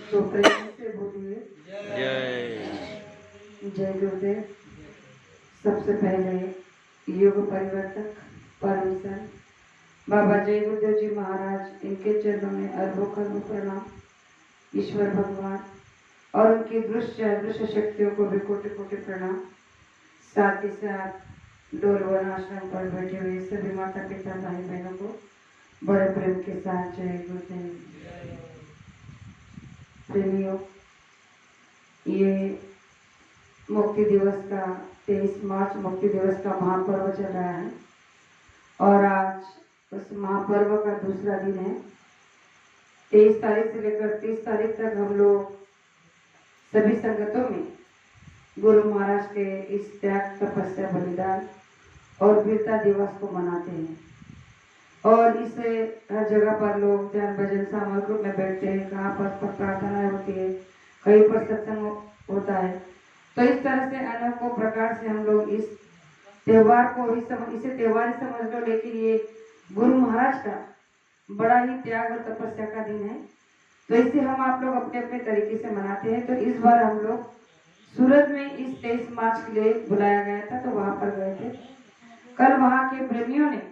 तो प्रेम से बोलिए जय। जय गुरुदेव। सबसे पहले युग परिवर्तक परम संत बाबा जय गुरुदेव जी महाराज, इनके चरणों में अरबों करोड़ों प्रणाम। ईश्वर भगवान और उनकी दृश्य अदृश्य शक्तियों को भी कोटि कोटि प्रणाम। साथ ही साथ डोलवन आश्रम पर बैठे हुए सभी माता पिता भाई बहनों को बड़े प्रेम के साथ जय गुरुदेव। प्रेमियों, ये मुक्ति दिवस का 23 मार्च मुक्ति दिवस का महापर्व चल रहा है और आज उस महापर्व का दूसरा दिन है। 23 तारीख से लेकर 30 तारीख तक हम लोग सभी संगतों में गुरु महाराज के इस त्याग, तपस्या, बलिदान और वीरता दिवस को मनाते हैं। और इसे हर जगह पर लोग ध्यान भजन सामूहिक रूप में बैठते हैं। कहाँ पर प्रार्थनाएं होती है, कहीं पर सत्संग होता है। तो इस तरह से अनेकों प्रकार से हम लोग इस त्योहार को इसे त्योहार ही समझ लो, लेकिन ये गुरु महाराज का बड़ा ही त्याग और तपस्या का दिन है। तो इसे हम आप लोग अपने अपने तरीके से मनाते हैं। तो इस बार हम लोग सूरत में इस 23 मार्च के लिए बुलाया गया था, तो वहां पर गए थे। कल वहां के प्रेमियों ने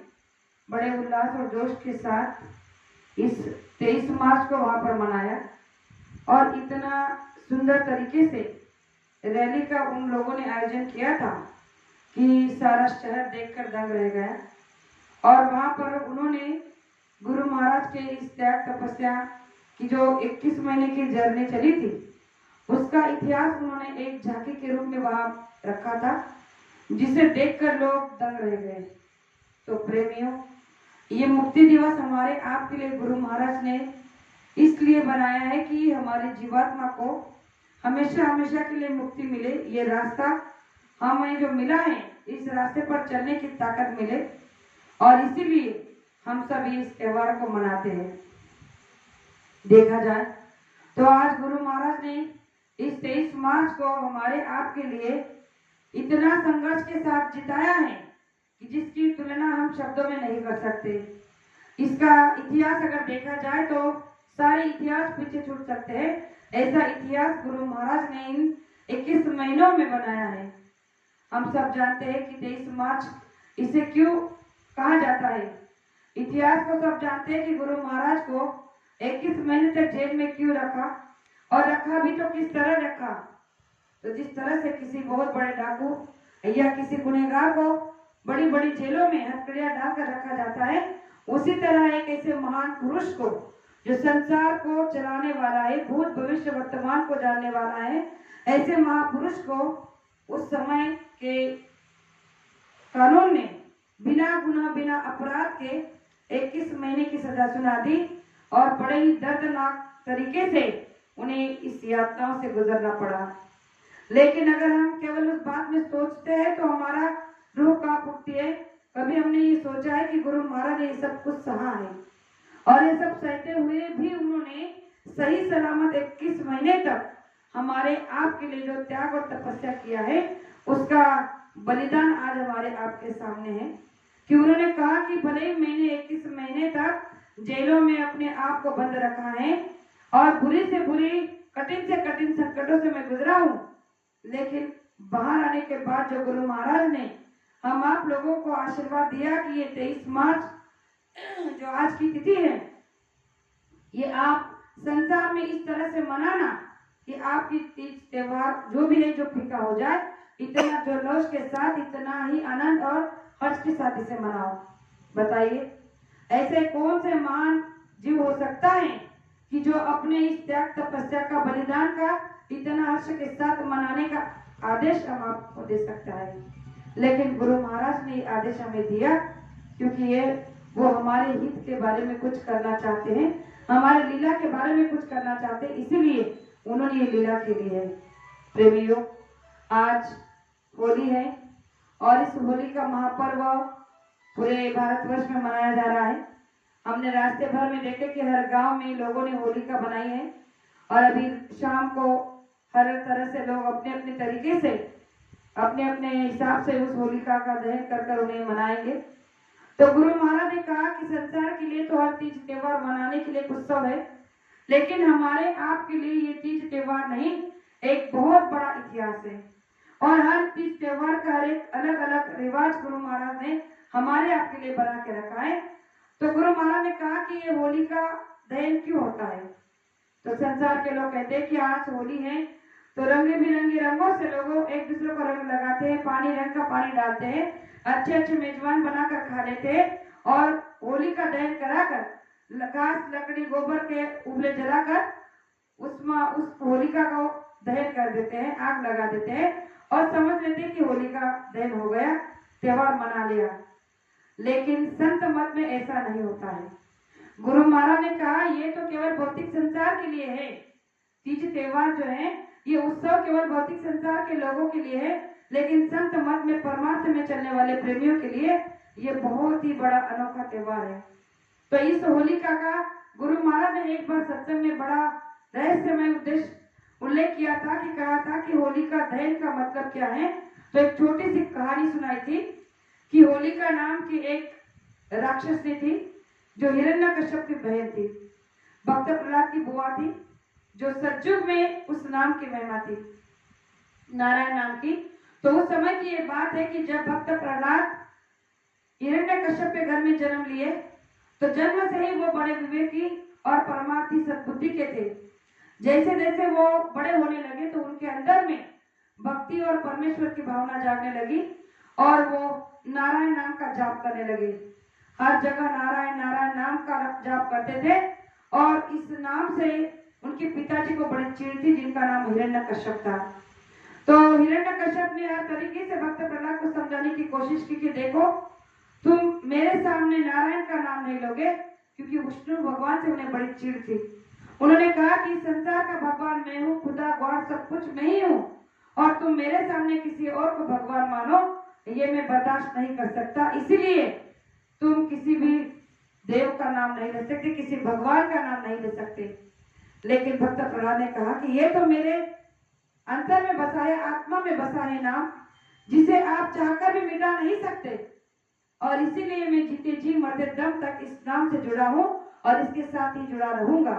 बड़े उल्लास और जोश के साथ इस 23 मार्च को वहां पर मनाया और इतना सुंदर तरीके से रैली का उन लोगों ने आयोजन किया था कि सारा शहर देखकर दंग रह गया। और वहां पर उन्होंने गुरु महाराज के इस त्याग, तपस्या की जो 21 महीने की जर्नी चली थी, उसका इतिहास उन्होंने एक झांकी के रूप में वहां रखा था, जिसे देखकर लोग दंग रह गए। तो प्रेमियों, ये मुक्ति दिवस हमारे आपके लिए गुरु महाराज ने इसलिए बनाया है कि हमारी जीवात्मा को हमेशा हमेशा के लिए मुक्ति मिले। ये रास्ता हमें जो मिला है, इस रास्ते पर चलने की ताकत मिले, और इसीलिए हम सभी इस त्योहार को मनाते हैं। देखा जाए तो आज गुरु महाराज ने इस 23 मार्च को हमारे आपके लिए इतना संघर्ष के साथ जिताया है कि जिसकी तुलना हम शब्दों में नहीं कर सकते। इसका इतिहास अगर देखा जाए तो सारे इतिहास पीछे छूट सकते हैं। ऐसा इतिहास गुरु महाराज ने इन 21 महीनों में बनाया है। हम सब जानते हैं कि 23 मार्च इसे क्यों कहा जाता है। इतिहास को सब जानते हैं कि गुरु महाराज को 21 महीने तक जेल में क्यों रखा, और रखा भी तो किस तरह रखा। तो जिस तरह से किसी बहुत बड़े डाकू या किसी गुनहगार को बड़ी बड़ी जेलों में हथकड़ियां डालकर रखा जाता है, उसी तरह एक ऐसे महान पुरुष को जो संसार को चलाने वाला है, भूत भविष्य वर्तमान को जानने वाला है, ऐसे महापुरुष को उस समय के कानून ने बिना गुनाह, बिना अपराध के 21 महीने की सजा सुना दी और बड़े ही दर्दनाक तरीके से उन्हें इस यातनाओं से गुजरना पड़ा। लेकिन अगर हम केवल उस बात में सोचते हैं तो हमारा रूह कांप उठती है। कभी हमने ये सोचा है कि गुरु महाराज ने ये सब कुछ सहा है, और ये सब सहते हुए भी उन्होंने सही सलामत 21 महीने तक हमारे आप के लिए जो त्याग और तपस्या किया है, उसका बलिदान आज हमारे आपके सामने है। कि उन्होंने कहा कि भले ही मैंने 21 महीने तक जेलों में अपने आप को बंद रखा है और बुरी से बुरी, कठिन से कठिन संकटों से मैं गुजरा हूं, लेकिन बाहर आने के बाद जो गुरु महाराज ने हम आप लोगों को आशीर्वाद दिया कि ये 23 मार्च जो आज की तिथि है, ये आप संसार में इस तरह से मनाना कि आपकी तीज त्योहार जो भी है जो फीका हो जाए, इतना जोश के साथ, इतना ही आनंद और हर्ष के साथ इसे मनाओ। बताइए ऐसे कौन से महान जीव हो सकता है कि जो अपने इस त्याग, तपस्या का, बलिदान का इतना हर्ष के साथ मनाने का आदेश हम आपको दे सकता है। लेकिन गुरु महाराज ने आदेश हमें दिया क्योंकि ये वो हमारे हित के बारे में कुछ करना चाहते हैं, हमारे लीला के बारे में कुछ करना चाहते हैं, इसीलिए उन्होंने ये लीला खेली है। प्रेमियों, आज होली है और इस होली का महापर्व पूरे भारतवर्ष में मनाया जा रहा है। हमने रास्ते भर में देखे कि हर गांव में लोगों ने होलिका बनाई है, और अभी शाम को हर तरह से लोग अपने अपने तरीके से, अपने अपने हिसाब से उस होलिका का दहन कर कर उन्हें मनाएंगे। तो गुरु महाराज ने कहा कि संसार के लिए तो हर तीज त्योहार मनाने के लिए उत्सव है, लेकिन हमारे आपके लिए ये तीज त्योहार नहीं, एक बहुत बड़ा इतिहास है। और हर तीज त्योहार का हर एक अलग अलग रिवाज गुरु महाराज ने हमारे आपके लिए बना के रखा है। तो गुरु महाराज ने कहा कि ये होली का दहन क्यों होता है। तो संसार के लोग कहते हैं कि आज होली है तो रंग बिरंगे रंगों से लोग एक दूसरे को रंग लगाते हैं, पानी रंग का पानी डालते हैं, अच्छे अच्छे मेजबान बनाकर खा लेते हैं और होली का दहन कराकर घास लकड़ी गोबर के उबले जलाकर उस होलिका को दहन कर देते हैं, आग लगा देते हैं और समझ लेते हैं कि होली का दहन हो गया, त्योहार मना लिया। लेकिन संत मत में ऐसा नहीं होता है। गुरु महाराज ने कहा ये तो केवल भौतिक संसार के लिए है। तीज त्योहार जो है ये उत्सव केवल भौतिक संसार के लोगों के लिए है, लेकिन संत मत में परमार्थ में चलने वाले प्रेमियों के लिए ये बहुत ही बड़ा अनोखा त्योहार है। तो इस होलिका का गुरु महाराज ने एक बार सत्संग में बड़ा रहस्यमय उद्देश्य उल्लेख किया था कि कहा था कि होलिका दहन का मतलब क्या है। तो एक छोटी सी कहानी सुनाई थी कि होलिका नाम की एक राक्षसी थी जो हिरण्यकश्यप की बहन थी। भक्त प्रहलाद की बुआ थी जो सतयुग में उस नाम की महिमा थी, नारायण नाम की। तो उस समय की ये बात है कि जब भक्त प्रहलाद हिरण्यकश्यप के घर में जन्म लिए तो जन्म से ही वो बड़े विवेकी और परमार्थी सद्बुद्धि के थे। जैसे जैसे वो बड़े होने लगे तो उनके अंदर में भक्ति और परमेश्वर की भावना जागने लगी और वो नारायण नाम का जाप करने लगे। हर जगह नारायण नारायण नाम का जाप करते थे और इस नाम से उनके पिताजी को बड़ी चिढ़ थी जिनका नाम हिरण्यकश्यप था। तो हिरण्यकश्यप ने हर तरीके से भक्त प्रहलाद को समझाने की कोशिश की कि देखो तुम मेरे सामने नारायण का नाम नहीं लोगे, क्योंकि विष्णु भगवान से उन्हें बड़ी चिढ़ थी। उन्होंने कहा कि संसार का भगवान मैं हूँ, खुदा गॉड सब कुछ मैं ही हूँ और तुम मेरे सामने किसी और को भगवान मानो, ये मैं बर्दाश्त नहीं कर सकता। इसीलिए तुम किसी भी देव का नाम नहीं ले सकते, किसी भगवान का नाम नहीं ले सकते। लेकिन भक्त प्रहलाद ने कहा कि ये तो मेरे अंतर में बसा है, आत्मा में बसा है नाम, जिसे आप चाहकर भी मिटा नहीं सकते और इसीलिए मैं जीते जी मरते दम तक इस नाम से जुड़ा हूँ और इसके साथ ही जुड़ा रहूंगा।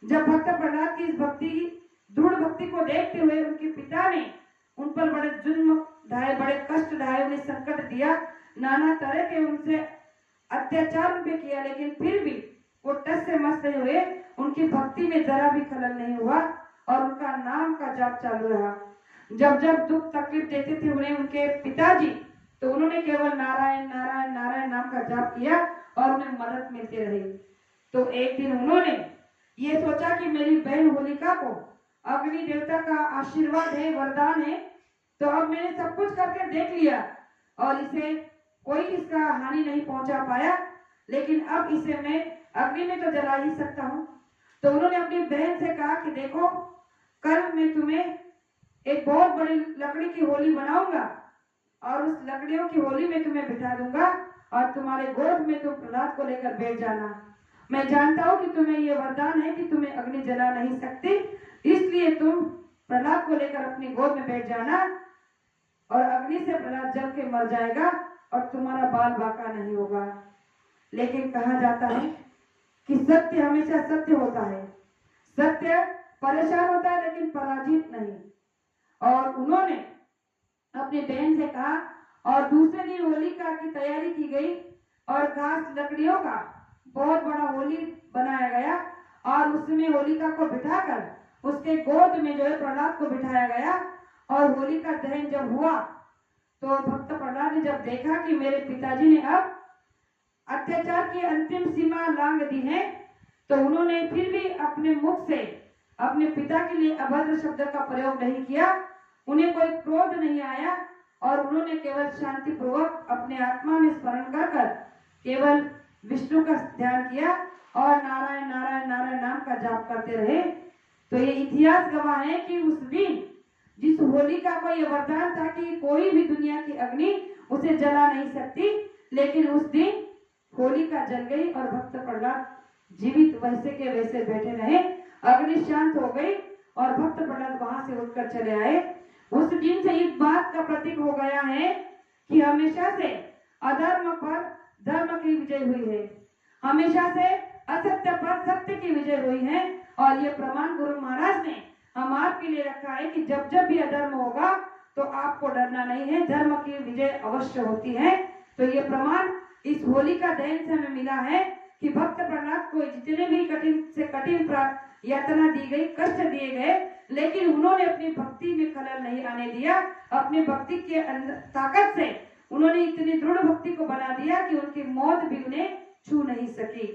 जब भक्त प्रहलाद की इस भक्ति दृढ़ भक्ति को देखते हुए उनके पिता ने उन पर बड़े जुल्म ढाए, बड़े कष्ट ढाए, उन्हें संकट दिया, नाना तरह के उनसे अत्याचार उन पे किया, लेकिन फिर भी वो टस से मस नहीं हुए, उनकी भक्ति में जरा भी खलल नहीं हुआ और उनका नाम का जाप चालू रहा। जब जब दुख तकलीफ देते थे उन्हें उनके पिताजी, तो उन्होंने केवल नारायण नारायण नारायण नाम का जाप किया और उन्हें मदद मिलती रही। तो एक दिन उन्होंने ये सोचा कि मेरी बहन होलिका को अग्नि देवता का आशीर्वाद है, वरदान है, तो अब मैंने सब कुछ करके देख लिया और इसे कोई इसका हानि नहीं पहुंचा पाया, लेकिन अब इसे मैं अग्नि में तो जला ही सकता हूँ। तो उन्होंने अपनी बहन से कहा कि देखो कल मैं तुम्हें एक बहुत बड़ी लकड़ी की होली बनाऊंगा और उस लकड़ियों की होली में तुम्हें बिठा दूंगा और तुम्हारे गोद में तुम प्रहलाद को लेकर बैठ जाना। मैं जानता हूँ कि तुम्हें ये वरदान है कि तुम्हें अग्नि जला नहीं सकती, इसलिए तुम प्रहलाद को लेकर अपनी गोद में बैठ जाना और अग्नि से प्रहलाद जल के मर जाएगा और तुम्हारा बाल बाका नहीं होगा। लेकिन कहा जाता है कि सत्य हमेशा सत्य होता है, सत्य परेशान होता है लेकिन पराजित नहीं। और उन्होंने अपनी बहन से कहा और दूसरे दिन होलिका की तैयारी की गई और घास लकड़ियों का बहुत बड़ा होली बनाया गया और उसमें होलिका को बिठाकर उसके गोद में जो है प्रहलाद को बिठाया गया और होली का दहन जब हुआ तो भक्त प्रहलाद ने जब देखा कि मेरे पिताजी ने अब अत्याचार की अंतिम सीमा लांघ दी है, तो उन्होंने फिर भी अपने मुख से अपने पिता के लिए अभद्र शब्द का प्रयोग नहीं किया, उन्हें कोई क्रोध नहीं आया और उन्होंने केवल शांति पूर्वक अपने आत्मा में स्मरण कर केवल विष्णु का ध्यान किया और नारायण नारायण नारायण नाम का जाप करते रहे। तो ये इतिहास गवाह है कि उस दिन जिस होलिका को यह वरदान था कि कोई भी दुनिया की अग्नि उसे जला नहीं सकती, लेकिन उस दिन होलिका जल गई और भक्त प्रहलाद जीवित वैसे के वैसे बैठे रहे। अग्नि शांत हो गई और भक्त प्रहलाद वहां से उठकर चले आए। उस दिन से इस बात का प्रतीक हो गया है कि हमेशा से अधर्म पर धर्म की विजय हुई है, हमेशा से असत्य पर सत्य की विजय हुई है। और ये प्रमाण गुरु महाराज ने हम आपके लिए रखा है कि जब जब भी अधर्म होगा तो आपको डरना नहीं है, धर्म की विजय अवश्य होती है। तो ये प्रमाण इस होली का दहन से हमें मिला है कि भक्त प्रहलाद को जितने भी कठिन से कठिन यातना दी गई, कष्ट दिए गए, लेकिन उन्होंने अपनी भक्ति में खलल नहीं आने दिया। अपनी भक्ति के ताकत से उन्होंने इतनी दृढ़ भक्ति को बना दिया कि उनकी मौत भी उन्हें छू नहीं सकी।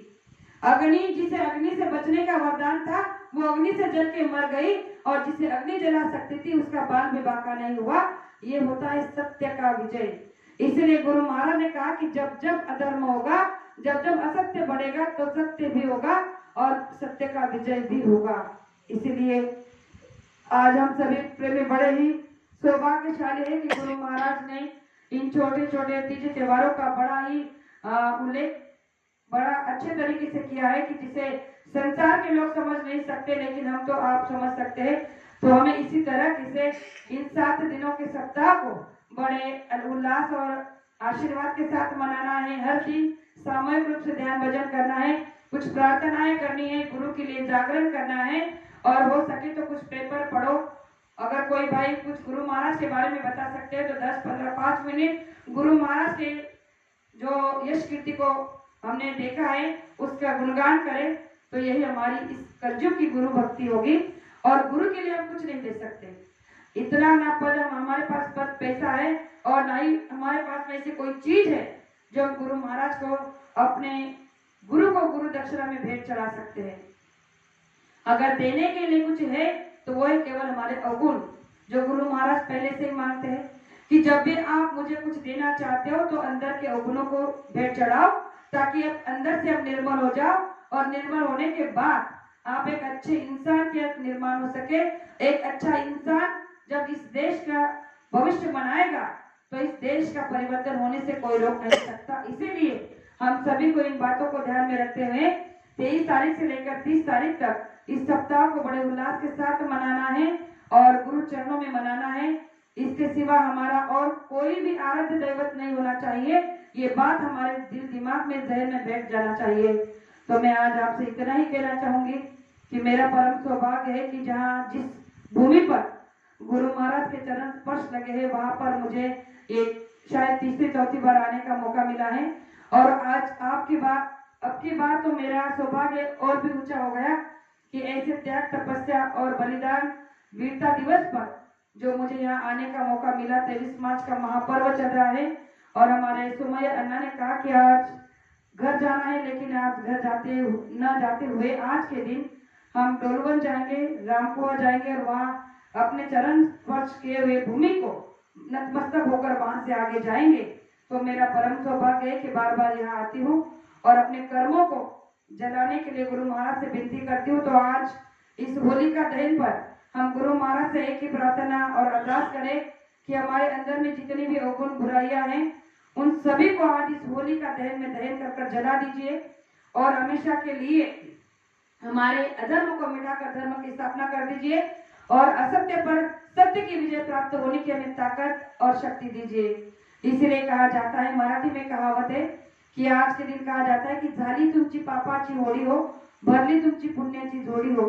अग्नि, जिसे अग्नि से बचने का वरदान था, वो अग्नि से जल के मर गई, और जिसे अग्नि जला सकती थी उसका बाल भी बांका नहीं हुआ। ये होता है सत्य का विजय। इसलिए गुरु महाराज ने कहा कि जब जब अधर्म होगा, जब जब असत्य बढ़ेगा तो सत्य भी होगा और सत्य का विजय भी होगा। इसलिए आज हम सभी प्रेमी बड़े ही सौभाग्यशाली है कि गुरु महाराज ने इन छोटे छोटे तीज त्योहारों का बड़ा ही उल्लेख बड़ा अच्छे तरीके से किया है कि जिसे संसार के लोग समझ नहीं सकते, लेकिन हम तो आप समझ सकते हैं। तो हमें इसी तरह से इन 7 दिनों के सप्ताह को बड़े उल्लास और आशीर्वाद के साथ मनाना है। हर दिन सामूहिक रूप से ध्यान भजन करना है, कुछ प्रार्थनाएं करनी है, गुरु के लिए जागरण करना है, और हो सके तो कुछ पेपर पढ़ो। अगर कोई भाई कुछ गुरु महाराज के बारे में बता सकते हैं तो 10-15-5 मिनट गुरु महाराज के जो यश कीर्ति को हमने देखा है उसका गुणगान करें, तो यही हमारी इस कलयुग की गुरु भक्ति होगी। और गुरु के लिए हम कुछ नहीं दे सकते, इतना ना पद हमारे पास पद पैसा है, और ना ही हमारे पास में ऐसी कोई चीज है जो हम गुरु महाराज को अपने गुरु को गुरु दक्षिणा में भेंट चढ़ा सकते हैं। अगर देने के लिए कुछ है तो वो है केवल हमारे अवगुण, जो गुरु महाराज पहले से ही मानते हैं कि जब भी आप मुझे कुछ देना चाहते हो तो अंदर के अवगुणों को भेंट चढ़ाओ, ताकि आप अंदर से आप निर्मल हो जाओ, और निर्मल होने के बाद आप एक अच्छे इंसान के निर्माण हो सके। एक अच्छा इंसान जब इस देश का भविष्य बनाएगा तो इस देश का परिवर्तन होने से कोई रोक नहीं सकता। इसीलिए हम सभी को इन बातों को ध्यान में रखते हुए 23 तारीख से लेकर 30 तारीख तक इस सप्ताह को बड़े उल्लास के साथ मनाना है और गुरु चरणों में मनाना है। इसके सिवा हमारा और कोई भी आराध्य दैवत नहीं होना चाहिए। ये बात हमारे दिल दिमाग में जहन में बैठ जाना चाहिए। तो मैं आज आपसे इतना ही कहना चाहूंगी कि मेरा परम सौभाग्य है कि जहाँ जिस भूमि पर गुरु महाराज के चरण स्पर्श लगे हैं वहां पर मुझे एक शायद तीसरी चौथी बार आने का मौका मिला है। और आज अब की बार तो मेरा सौभाग्य और भी ऊंचा हो गया कि ऐसे त्याग, तपस्या और बलिदान वीरता दिवस पर जो मुझे यहाँ आने का मौका मिला। 23 मार्च का महापर्व चल रहा है और हमारे सुमय अन्ना ने कहा कि आज घर जाना है, लेकिन आज घर जाते हुए आज के दिन हम डोलवन जाएंगे, रामपुरा जाएंगे, और वहाँ अपने चरण स्पर्श किए हुए भूमि को नतमस्तक होकर वहां से आगे जाएंगे। तो मेरा परम सौभाग्य है कि बार बार यहाँ आती हूँ और अपने कर्मों को जलाने के लिए गुरु महाराज से विनती करती हूँ। तो आज इस होली का दहन पर हम गुरु महाराज से एक ही प्रार्थना और अरदास करें कि हमारे अंदर में जितनी भी अवगुण बुराइयां हैं उन सभी को आज इस होली का दहन में दहन कर जला दीजिए, और हमेशा के लिए हमारे अधर्म को मिटाकर धर्म की स्थापना कर दीजिए, और असत्य पर सत्य की विजय प्राप्त होने की हमें ताकत और शक्ति दीजिए। इसलिए कहा जाता है, मराठी में कहावत है कि आज के दिन कहा जाता है कि झाली तुमची पापाची होळी हो, भरली तुमची पुण्याची जोड़ी हो।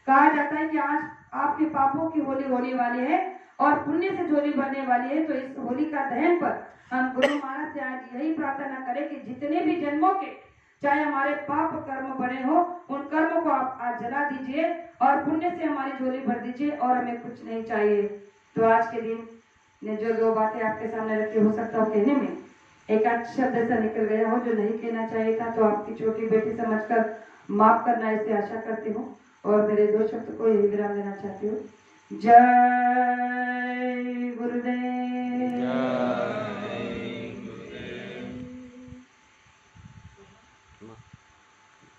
कहा जाता है कि आज आपके पापों की होली होने वाली है और पुण्य से झोली भरने वाली है। तो इस होली का दहन पर हम गुरु महाराज से आज यही प्रार्थना करें कि जितने भी जन्मों के चाहे हमारे पाप कर्म बने हो, उन कर्मों को आप आज जला दीजिए और पुण्य से हमारी झोली भर दीजिए, और हमें कुछ नहीं चाहिए। तो आज के दिन ने जो 2 बातें आपके सामने रखी, हो सकता हो कहने में एक शब्द ऐसा निकल गया हो जो नहीं कहना चाहिए था, तो आपकी छोटी बेटी समझकर माफ करना, ऐसे आशा करती हूँ। और मेरे 2 शब्द को यही विराम देना चाहती हूँ। जय गुरुदेव।